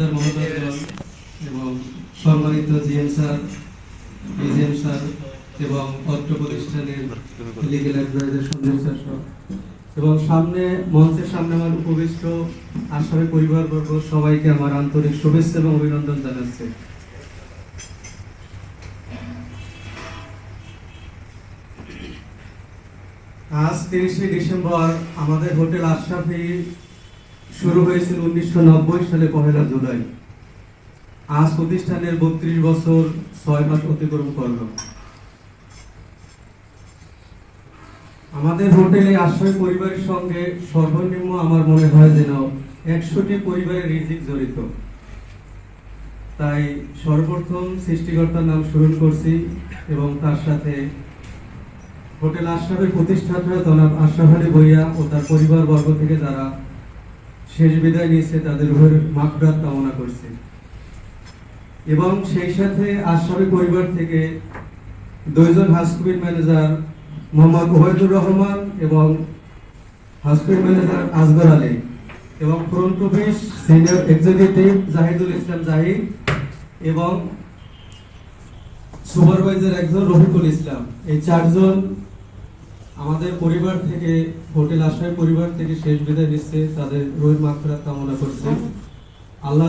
জমিদার মহোদয়গণ এবং সম্মানিত জিএম স্যার, এজিএম স্যার এবং অত্র প্রতিষ্ঠানের লিগ্যাল অ্যাডভাইজার সঞ্জয় স্যার এবং মঞ্চের সামনে আমার উপবিষ্ট আসামি পরিবারবর্গ সবাইকে আমার আন্তরিক শুভেচ্ছা এবং অভিনন্দন জানাচ্ছি। আজ 30শে ডিসেম্বর আমাদের হোটেল আশরাফি শুরু হয়েছিল 1990 সালে 1 জুলাই। আজ প্রতিষ্ঠানের 32 বছর 6 মাস অতিক্রম করলো। আমাদের হোটেলে আশ্রয় পরিবারের সঙ্গে সর্বনিম্ন আমার মনে হয় যেন 100টি পরিবারের রিজিক জড়িত। তাই সর্বপ্রথম সৃষ্টিকর্তার নাম স্মরণ করছি এবং তার সাথে হোটেল আশরাফের প্রতিষ্ঠাতা জনাব আশরাফ আলী ভূঁইয়া ও তার পরিবার বর্গ থেকে যারা শেষ বিদায় নিয়েছে তাদের রুহের মাগফিরাত কামনা করছি এবং সেই সাথে আশরাফি পরিবার থেকে 2 জন হাউসকিপিং ম্যানেজার মোহাম্মদ ওবায়দুর রহমান এবং হাউসকিপিং ম্যানেজার আসগর আলী এবং front office senior executive Zahidul Islam Zahid এবং সুপারভাইজার একজন রফিকুল ইসলাম, এই 4 জন আমাদের পরিবার থেকে হোটেল আশরাফি পরিবার থেকে শেষ বিদায় নিচ্ছে। তাদের রুহের মাগফিরাত কামনা করছি। আল্লাহ